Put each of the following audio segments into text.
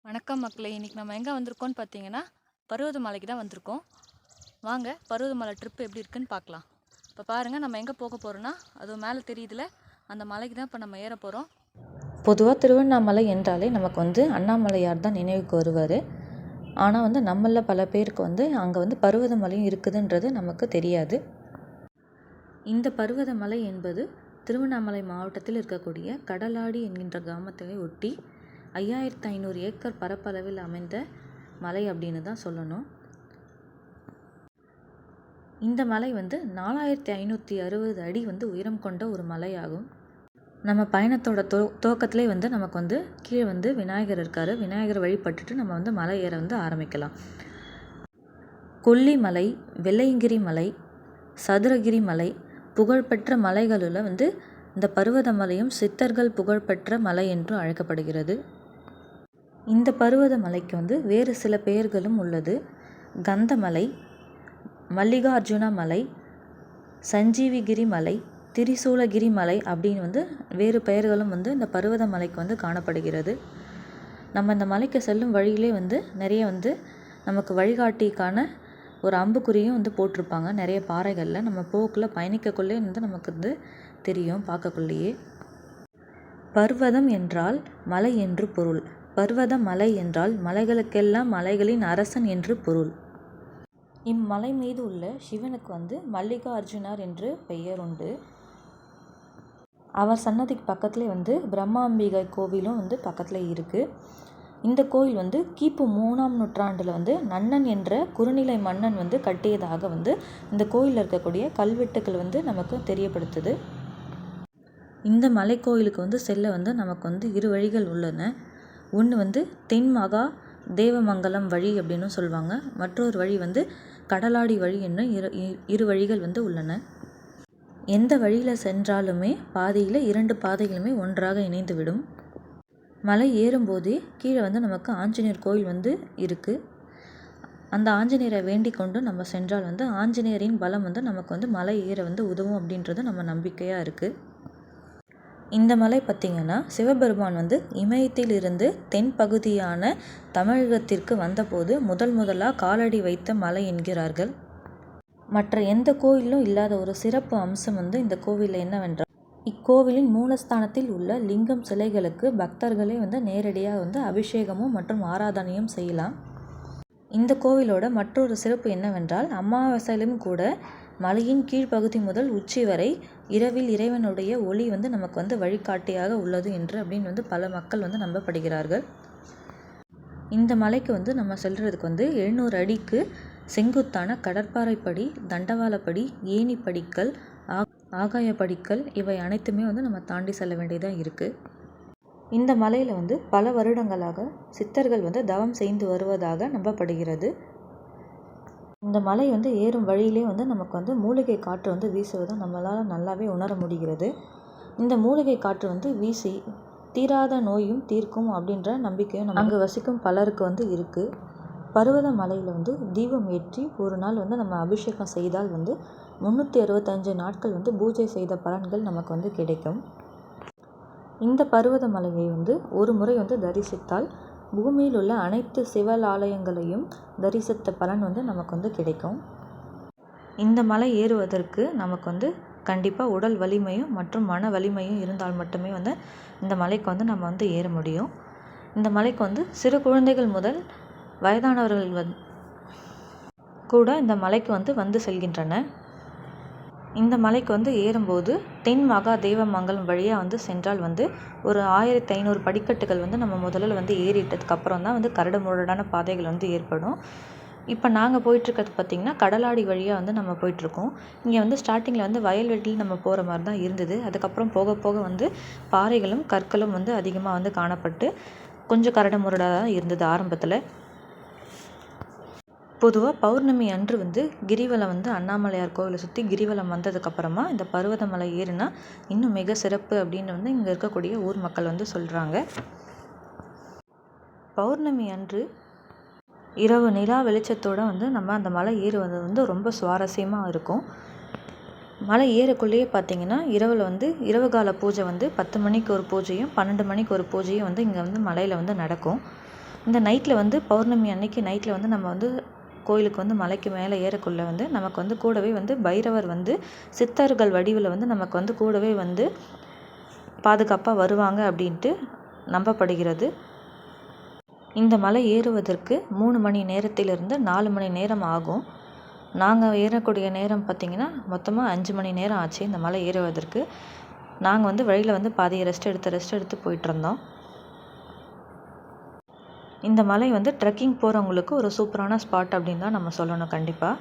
வணக்கம் மக்களே. இன்றைக்கி நம்ம எங்கே வந்திருக்கோம்னு பார்த்தீங்கன்னா பருவதமலைக்கு தான் வந்திருக்கோம். வாங்க பருவதமலை ட்ரிப் எப்படி இருக்குன்னு பார்க்கலாம். இப்போ பாருங்கள், நம்ம எங்கே போக போகிறோன்னா அது மேலே தெரியுதுல, அந்த மலைக்கு தான் இப்போ நம்ம ஏற போகிறோம். பொதுவாக திருவண்ணாமலை என்றாலே நமக்கு அண்ணாமலையார் தான் நினைவுக்கு வருவார். ஆனால் நம்மளில் பல பேருக்கு அங்கே பருவதமலையும் இருக்குதுன்றது நமக்கு தெரியாது. இந்த பருவதமலை என்பது திருவண்ணாமலை மாவட்டத்தில் இருக்கக்கூடிய கடலாடி என்கின்ற கிராமத்தை ஒட்டி 5500 ஏக்கர் பரப்பளவில் அமைந்த மலை அப்படின்னு தான் சொல்லணும். இந்த மலை 4560 அடி உயரம் கொண்ட ஒரு மலையாகும். நம்ம பயணத்தோட துவக்கத்திலே நமக்கு கீழே விநாயகர் இருக்கார். விநாயகர் வழிபட்டுட்டு நம்ம மலை ஏற ஆரம்பிக்கலாம். கொல்லிமலை, வெள்ளையங்கிரி மலை, சதுரகிரி மலை புகழ்பெற்ற மலைகளில் இந்த பருவதமலையும் சித்தர்கள் புகழ்பெற்ற மலை என்று அழைக்கப்படுகிறது. இந்த பருவதமலைக்கு வேறு சில பெயர்களும் உள்ளது. கந்தமலை, மல்லிகார்ஜுன மலை, சஞ்சீவிகிரி மலை, திரிசூலகிரி மலை அப்படின்னு வேறு பெயர்களும் இந்த பருவதமலைக்கு காணப்படுகிறது. நம்ம இந்த மலைக்கு செல்லும் வழியிலே நிறைய நமக்கு வழிகாட்டிக்கான ஒரு அம்புக்குறியும் போட்டிருப்பாங்க நிறைய பாறைகளில். நம்ம போக்குள்ள பயணிக்கக்குள்ளே நமக்கு தெரியும் பார்க்கக்குள்ளேயே. பர்வதம் என்றால் மலை என்று பொருள். பர்வத மலை என்றால் மலைகளுக்கெல்லாம் மலைகளின் அரசன் என்று பொருள். இம்மலை மீது உள்ள சிவனுக்கு மல்லிகார்ஜுனர் என்று பெயர் உண்டு. அவர் சன்னதிக்கு பக்கத்துலேயே பிரம்மாம்பிகை கோவிலும் பக்கத்தில் இருக்குது. இந்த கோயில் கிபி 3ஆம் நூற்றாண்டில் நன்னன் என்ற குறுநிலை மன்னன் கட்டியதாக இந்த கோயிலில் இருக்கக்கூடிய கல்வெட்டுக்கள் நமக்கு தெரியப்படுத்துது. இந்த மலை கோயிலுக்கு செல்ல நமக்கு 2 வழிகள் உள்ளன. ஒன்று தென்மகா தேவமங்கலம் வழி அப்படின்னு சொல்லுவாங்க. மற்றொரு வழி கடலாடி வழி என்னும் 2 வழிகள் உள்ளன. எந்த வழியில் சென்றாலுமே பாதையில் 2 பாதைகளுமே ஒன்றாக இணைந்துவிடும். மலை ஏறும்போதே கீழே நமக்கு ஆஞ்சநேயர் கோயில் இருக்குது. அந்த ஆஞ்சநேயரை வேண்டிக் கொண்டு நம்ம சென்றால் ஆஞ்சநேயரின் பலம் நமக்கு மலை ஏற உதவும் அப்படின்றது நம்ம நம்பிக்கையாக இருக்குது. இந்த மலை பார்த்திங்கன்னா சிவபெருமான் இமயத்தில் இருந்து தென் பகுதியான தமிழகத்திற்கு வந்தபோது முதலாக காலடி வைத்த மலை என்கிறார்கள். மற்ற எந்த கோயிலும் இல்லாத ஒரு சிறப்பு அம்சம் இந்த கோவிலில் என்னவென்றால், இக்கோவிலின் மூலஸ்தானத்தில் உள்ள லிங்கம் சிலைகளுக்கு பக்தர்களே நேரடியாக அபிஷேகமும் மற்றும் ஆராதனையும் செய்யலாம். இந்த கோவிலோட மற்றொரு சிறப்பு என்னவென்றால், அமாவாசையிலும் கூட மலையின் கீழ்ப்பகுதி முதல் உச்சி வரை இரவில் இறைவனுடைய ஒளி நமக்கு வழிகாட்டியாக உள்ளது என்று அப்படின்னு பல மக்கள் நம்பப்படுகிறார்கள். இந்த மலைக்கு நம்ம செல்றதுக்கு 700 அடிக்கு செங்குத்தான கடற்பாறைப்படி, தண்டவாளப்படி, ஏணிப்படிக்கல், ஆகாயப்படிக்கல் இவை அனைத்துமே நம்ம தாண்டி செல்ல வேண்டியதாக இருக்குது. இந்த மலையில் பல வருடங்களாக சித்தர்கள் தவம் செய்து வருவதாக நம்பப்படுகிறது. இந்த மலை ஏறும் வழியிலே நமக்கு மூலிகை காற்று வீசுவதை நம்மளால் நல்லாவே உணர முடிகிறது. இந்த மூலிகை காற்று வீசி தீராத நோயும் தீர்க்கும் அப்படின்ற நம்பிக்கையும் அங்கே வசிக்கும் பலருக்கு இருக்குது. பருவத மலையில் தீபம் ஏற்றி ஒரு நாள் நம்ம அபிஷேகம் செய்தால் 365 நாட்கள் பூஜை செய்த பலன்கள் நமக்கு கிடைக்கும். இந்த பருவத மலையை ஒரு முறை தரிசித்தால் பூமியில் உள்ள அனைத்து சிவாலயங்களையும் தரிசித்த பலன் நமக்கு கிடைக்கும். இந்த மலை ஏறுவதற்கு நமக்கு கண்டிப்பாக உடல் வலிமையும் மற்றும் மன வலிமையும் இருந்தால் மட்டுமே இந்த மலைக்கு நம்ம ஏற முடியும். இந்த மலைக்கு சிறு குழந்தைகள் முதல் வயதானவர்கள் கூட இந்த மலைக்கு வந்து செல்கின்றன. இந்த மலைக்கு ஏறும்போது தென் மகா தேவமங்கலம் வழியாக சென்றால் ஒரு 1500 படிக்கட்டுகள் நம்ம முதல்ல ஏறிட்டதுக்கு அப்புறம் தான் கரடு முரடான பாதைகள் ஏற்படும். இப்போ நாங்கள் போயிட்டுருக்கிறது பார்த்திங்கன்னா கடலாடி வழியாக நம்ம போயிட்டுருக்கோம். இங்கே ஸ்டார்டிங்கில் வயல்வெளியில் நம்ம போகிற மாதிரி தான் இருந்தது. அதுக்கப்புறம் போக போக பாறைகளும் கற்களும் அதிகமாக காணப்பட்டு கொஞ்சம் கரடு முரடாக தான் இருந்தது ஆரம்பத்தில். பொதுவாக பௌர்ணமி அன்று கிரிவலம் அண்ணாமலையார் கோவிலை சுற்றி கிரிவலம் வந்ததுக்கப்புறமா இந்த பருவதமலை ஏறினா இன்னும் மிக சிறப்பு அப்படின்னு இங்கே இருக்கக்கூடிய ஊர் மக்கள் சொல்கிறாங்க. பௌர்ணமி அன்று இரவு நிலா வெளிச்சத்தோடு நம்ம அந்த மலை ஏறுவது ரொம்ப சுவாரஸ்யமாக இருக்கும். மலை ஏறக்குள்ளேயே பார்த்திங்கன்னா இரவில் இரவு கால பூஜை 10 மணிக்கு ஒரு பூஜையும் 12 மணிக்கு ஒரு பூஜையும் இங்கே மலையில் நடக்கும். இந்த நைட்டில் வந்து பௌர்ணமி அன்னைக்கு நைட்டில் வந்து நம்ம வந்து கோயிலுக்கு வந்து மலைக்கு மேலே ஏறக்குள்ள வந்து நமக்கு வந்து கூடவே வந்து பைரவர் வந்து சித்தர்கள் வடிவில் வந்து நமக்கு வந்து கூடவே வந்து பாதுகாப்பாக வருவாங்க அப்படின்ட்டு நம்பப்படுகிறது. இந்த மலை ஏறுவதற்கு 3 மணி நேரத்திலிருந்து 4 மணி நேரம் ஆகும். நாங்கள் ஏறக்கூடிய நேரம் பார்த்திங்கன்னா மொத்தமாக 5 மணி நேரம் ஆச்சு இந்த மலை ஏறுவதற்கு. நாங்கள் வந்து வழியில் வந்து பாதி ரெஸ்ட் எடுத்து போயிட்டுருந்தோம். இந்த மலை வந்து ட்ரெக்கிங் போகிறவங்களுக்கு ஒரு சூப்பரான ஸ்பாட் அப்படின்னு தான் நம்ம சொல்லணும். கண்டிப்பாக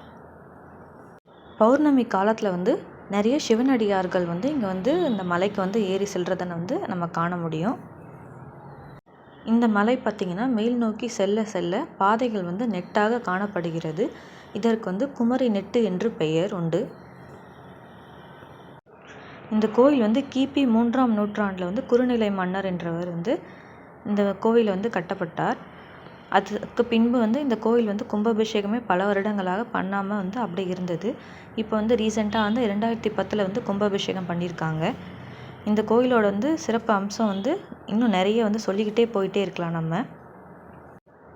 பௌர்ணமி காலத்தில் வந்து நிறைய சிவனடியார்கள் வந்து இங்கே வந்து இந்த மலைக்கு வந்து ஏறி செல்றதை வந்து நம்ம காண முடியும். இந்த மலை பார்த்திங்கன்னா மேல் நோக்கி செல்ல செல்ல பாதைகள் வந்து நெட்டாக காணப்படுகிறது. இதற்கு வந்து குமரி நெட்டு என்று பெயர் உண்டு. இந்த கோயில் வந்து கிபி 3ஆம் நூற்றாண்டில் வந்து குறுநிலை மன்னர் என்றவர் வந்து இந்த கோவிலை வந்து கட்டப்பட்டார். அதுக்கு பின்பு வந்து இந்த கோவில் வந்து கும்பாபிஷேகமே பல வருடங்களாக பண்ணாமல் வந்து அப்படி இருந்தது. இப்போ வந்து ரீசெண்டாக வந்து 2010 வந்து கும்பாபிஷேகம் பண்ணியிருக்காங்க. இந்த கோயிலோட வந்து சிறப்பு அம்சம் வந்து இன்னும் நிறைய வந்து சொல்லிக்கிட்டே போயிட்டே இருக்கலாம் நம்ம.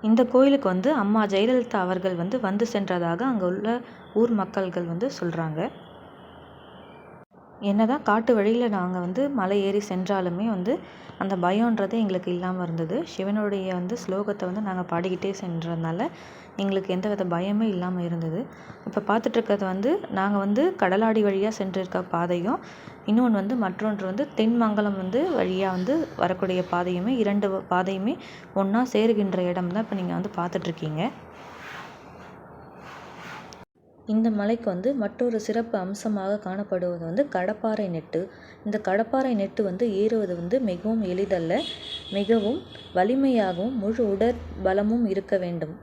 இந்த கோயிலுக்கு வந்து அம்மா ஜெயலலிதா அவர்கள் வந்து சென்றதாக அங்கே உள்ள ஊர் மக்கள்கள் வந்து சொல்கிறாங்க. என்னதான் காட்டு வழியில் நாங்கள் வந்து மலை ஏறி சென்றாலுமே வந்து அந்த பயம்ன்றதே எங்களுக்கு இல்லாமல் இருந்தது. சிவனுடைய வந்து ஸ்லோகத்தை வந்து நாங்கள் பாடிக்கிட்டே சென்றதுனால எங்களுக்கு எந்த வித பயமே இல்லாமல் இருந்தது. இப்போ பார்த்துட்ருக்கிறது வந்து நாங்கள் வந்து கடலாடி வழியாக சென்றிருக்க பாதையும், இன்னொன்று வந்து மற்றொன்று வந்து தென்மங்கலம் வந்து வழியாக வந்து வரக்கூடிய பாதையுமே 2 பாதையுமே ஒன்றா சேருகின்ற இடம் தான் இப்போ நீங்கள் வந்து பார்த்துட்ருக்கீங்க. இந்த மலைக்கு வந்து மற்றொரு சிறப்பு அம்சமாக காணப்படுவது வந்து கடப்பாறை நெட்டு. இந்த கடப்பாறை நெட்டு வந்து ஏறுவது வந்து மிகவும் எளிதல்ல, மிகவும் வலிமையாகவும் முழு உடற்பலமும் இருக்க வேண்டும்.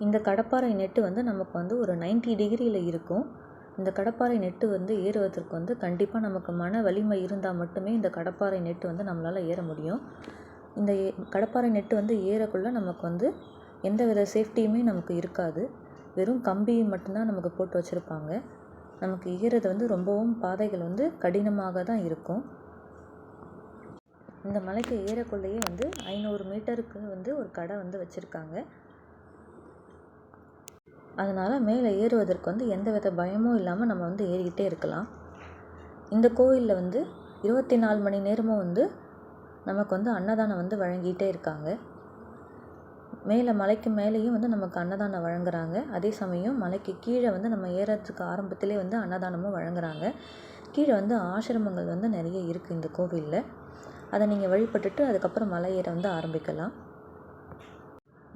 இந்த கடப்பாறை நெட்டு வந்து நமக்கு வந்து ஒரு 90 டிகிரியில் இருக்கும். இந்த கடப்பாறை நெட்டு வந்து ஏறுவதற்கு வந்து கண்டிப்பாக நமக்கு மன வலிமை இருந்தால் மட்டுமே இந்த கடப்பாறை நெட்டு வந்து நம்மளால் ஏற முடியும். இந்த கடப்பாறை நெட்டு வந்து ஏறக்குள்ள நமக்கு வந்து எந்த வித சேஃப்டியுமே நமக்கு இருக்காது. வெறும் கம்பி மட்டும்தான் நமக்கு போட்டு வச்சுருப்பாங்க. நமக்கு ஏறுறது வந்து ரொம்பவும் பாதைகள் வந்து கடினமாக தான் இருக்கும். இந்த மலைக்கு ஏறக்குள்ளேயே வந்து 500 மீட்டருக்கு வந்து ஒரு கடை வந்து வச்சுருக்காங்க. அதனால் மேலே ஏறுவதற்கு வந்து எந்த வித பயமும் இல்லாமல் நம்ம வந்து ஏறிக்கிட்டே இருக்கலாம். இந்த கோவிலில் வந்து 24 மணி நேரமும் வந்து நமக்கு வந்து அன்னதானம் வந்து வழங்கிட்டே இருக்காங்க. மேலே மலைக்கு மேலேயும் வந்து நமக்கு அன்னதானம் வழங்குறாங்க. அதே சமயம் மலைக்கு கீழே வந்து நம்ம ஏறதுக்கு ஆரம்பத்திலே வந்து அன்னதானமும் வழங்குறாங்க. கீழே வந்து ஆசிரமங்கள் வந்து நிறைய இருக்குது இந்த கோவிலில். அதை நீங்கள் வழிபட்டுட்டு அதுக்கப்புறம் மலை ஏற வந்து ஆரம்பிக்கலாம்.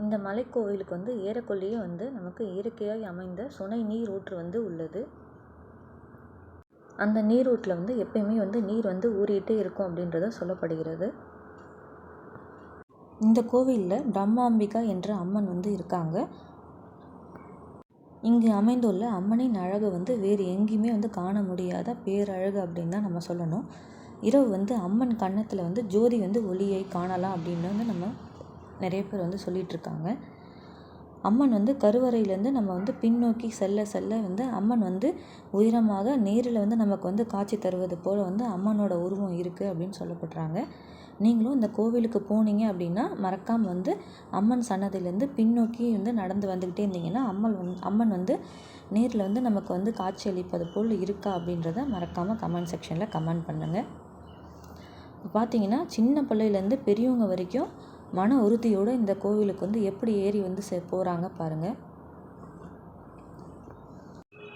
இந்த மலைக்கோவிலுக்கு வந்து ஏறக்குள்ளேயே வந்து நமக்கு இயற்கையாய் அமைந்த சுனை நீர் ஊற்று வந்து உள்ளது. அந்த நீரூற்றில் வந்து எப்பயுமே வந்து நீர் வந்து ஊறிட்டே இருக்கும் அப்படின்றத சொல்லப்படுகிறது. இந்த கோவிலில் பிரம்மாம்பிகா என்ற அம்மன் வந்து இருக்காங்க. இங்கு அமைந்துள்ள அம்மனின் அழகு வந்து வேறு எங்கேயுமே வந்து காண முடியாத பேரழகு அப்படின்னு தான் நம்ம சொல்லணும். இரவு வந்து அம்மன் கன்னத்தில் வந்து ஜோதி வந்து ஒளியை காணலாம் அப்படின்னு வந்து நம்ம நிறைய பேர் வந்து சொல்லிகிட்ருக்காங்க. அம்மன் வந்து கருவறையிலேருந்து நம்ம வந்து பின்னோக்கி செல்ல செல்ல வந்து அம்மன் வந்து உயரமாக நேரில் வந்து நமக்கு வந்து காட்சி தருவது போல் வந்து அம்மனோட உருவம் இருக்குது அப்படின்னு சொல்லப்படுறாங்க. நீங்களும் இந்த கோவிலுக்கு போனீங்க அப்படின்னா மறக்காமல் வந்து அம்மன் சன்னதியிலேருந்து பின்னோக்கி வந்து நடந்து வந்துக்கிட்டே இருந்தீங்கன்னா அம்மன் வந்து நேரில் வந்து நமக்கு வந்து காட்சி அளிப்பது போல் இருக்கா அப்படின்றத மறக்காமல் கமெண்ட் செக்ஷனில் கமெண்ட் பண்ணுங்கள். பார்த்தீங்கன்னா சின்ன பிள்ளையிலேருந்து பெரியவங்க வரைக்கும் மன உறுதியோடு இந்த கோவிலுக்கு வந்து எப்படி ஏறி வந்து போகிறாங்க பாருங்கள்.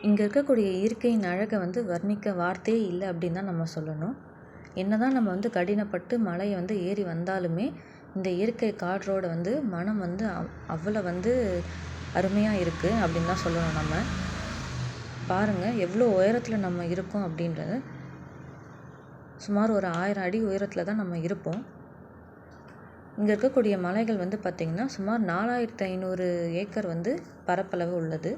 இங்கே இருக்கக்கூடிய இயற்கையின் அழகை வந்து வர்ணிக்க வார்த்தையே இல்லை அப்படின்னு தான் நம்ம சொல்லணும். என்னதான் நம்ம வந்து கடினப்பட்டு மலையை வந்து ஏறி வந்தாலுமே இந்த இயற்கை காற்றோட வந்து மனம் வந்து அவ்வளோ வந்து அருமையாக இருக்குது அப்படின்னு தான் சொல்லணும். நம்ம பாருங்கள் எவ்வளோ உயரத்தில் நம்ம இருக்கோம் அப்படின்றது. சுமார் ஒரு 1000 அடி உயரத்தில் தான் நம்ம இருப்போம். இங்கே இருக்கக்கூடிய மலைகள் வந்து பார்த்திங்கன்னா சுமார் 4500 ஏக்கர் வந்து பரப்பளவு உள்ளது.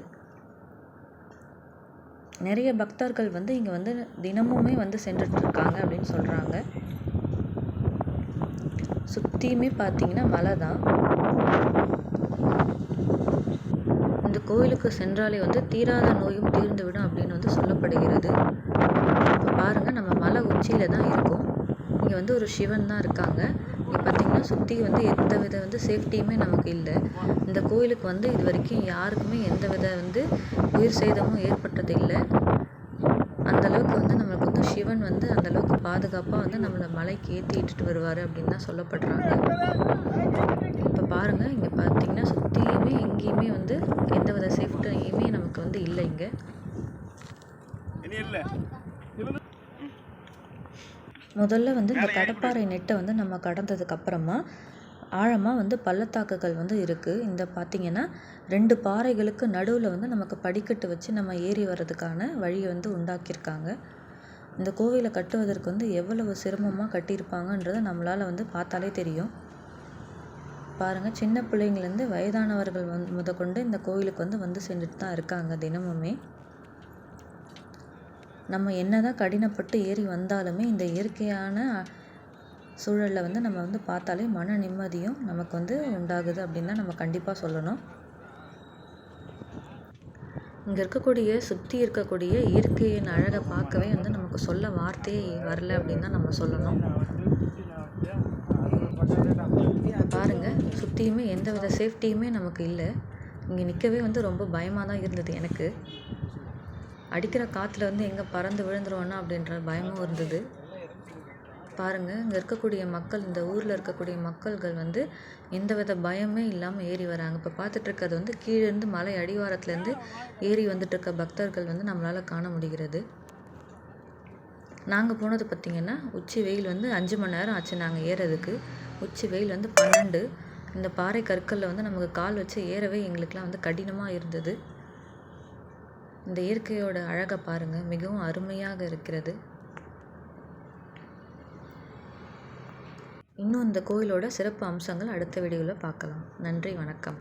நிறைய பக்தர்கள் வந்து இங்கே வந்து தினமுமே வந்து சென்றுட்ருக்காங்க அப்படின்னு சொல்கிறாங்க. சுற்றியுமே பார்த்திங்கன்னா மலை தான். இந்த கோவிலுக்கு சென்றாலே வந்து தீராத நோயும் தீர்ந்துவிடும் அப்படின்னு வந்து சொல்லப்படுகிறது. இப்போ பாருங்கள் நம்ம மலை உச்சியில் தான் இருக்கோம். இங்கே வந்து ஒரு சிவன் தான் இருக்காங்க. இங்கே பார்த்திங்கன்னா சுற்றி வந்து எந்த வித வந்து சேஃப்டியுமே நமக்கு இல்லை. இந்த கோயிலுக்கு வந்து இது வரைக்கும் யாருக்குமே எந்த வித வந்து உயிர் சேதமும் ஏற்பட்டது இல்லை. அந்தளவுக்கு வந்து நம்மளுக்கு வந்து சிவன் வந்து அந்தளவுக்கு பாதுகாப்பாக வந்து நம்மளை மலைக்கு ஏற்றி இட்டுட்டு வருவார் அப்படின்னு தான் சொல்லப்படுறாங்க. இப்போ பாருங்கள், இங்கே பார்த்திங்கன்னா சுற்றியுமே எங்கேயுமே வந்து எந்த வித சேஃப்டியுமே நமக்கு வந்து இல்லை. இங்கே முதல்ல வந்து இந்த கடப்பாறை நெட்டை வந்து நம்ம கடந்ததுக்கப்புறமா ஆழமாக வந்து பள்ளத்தாக்குகள் வந்து இருக்குது. இந்த பார்த்திங்கன்னா 2 பாறைகளுக்கு நடுவில் வந்து நமக்கு படிக்கட்டு வச்சு நம்ம ஏறி வர்றதுக்கான வழியை வந்து உண்டாக்கியிருக்காங்க. இந்த கோவிலை கட்டுவதற்கு வந்து எவ்வளவு சிரமமாக கட்டியிருப்பாங்கன்றதை நம்மளால் வந்து பார்த்தாலே தெரியும். பாருங்கள், சின்ன பிள்ளைங்கள்லேருந்து வயதானவர்கள் முதற்கொண்டு இந்த கோவிலுக்கு வந்து சென்றுட்டு தான் இருக்காங்க தினமுமே. நம்ம என்ன தான் கடினப்பட்டு ஏறி வந்தாலுமே இந்த இயற்கையான சூழலில் வந்து நம்ம வந்து பார்த்தாலே மன நிம்மதியும் நமக்கு வந்து உண்டாகுது அப்படின்னு தான் நம்ம கண்டிப்பாக சொல்லணும். இங்கே இருக்கக்கூடிய சுற்றி இருக்கக்கூடிய இயற்கையின் அழகை பார்க்கவே வந்து நமக்கு சொல்ல வார்த்தையே வரல அப்படின்னு தான் நம்ம சொல்லணும். பாருங்கள், சுற்றியுமே எந்த வித சேஃப்டியுமே நமக்கு இல்லை. இங்கே நிற்கவே வந்து ரொம்ப பயமாக தான் இருந்தது எனக்கு. அடிக்கிற காற்றுல வந்து எங்கே பறந்து விழுந்துருவோன்னா அப்படின்ற பயமும் இருந்தது. பாருங்கள், இங்கே இருக்கக்கூடிய மக்கள், இந்த ஊரில் இருக்கக்கூடிய மக்கள்கள் வந்து எந்த வித பயமே இல்லாமல் ஏறி வராங்க. இப்போ பார்த்துட்ருக்கிறது வந்து கீழேருந்து மலை அடிவாரத்துலேருந்து ஏறி வந்துட்டுருக்க பக்தர்கள் வந்து நம்மளால் காண முடிகிறது. நாங்கள் போனது பார்த்திங்கன்னா உச்சி வெயில் வந்து 5 மணி நேரம் ஆச்சு நாங்கள் ஏறதுக்கு. உச்சி வெயில் வந்து 12. இந்த பாறை கற்களில் வந்து நமக்கு கால் வச்சு ஏறவே எங்களுக்கெலாம் வந்து கடினமாக இருந்தது. இந்த இயற்கையோட அழகை பாருங்கள், மிகவும் அருமையாக இருக்கிறது. இன்னும் இந்த கோயிலோட சிறப்பு அம்சங்கள் அடுத்த வீடியோவில் பார்க்கலாம். நன்றி, வணக்கம்.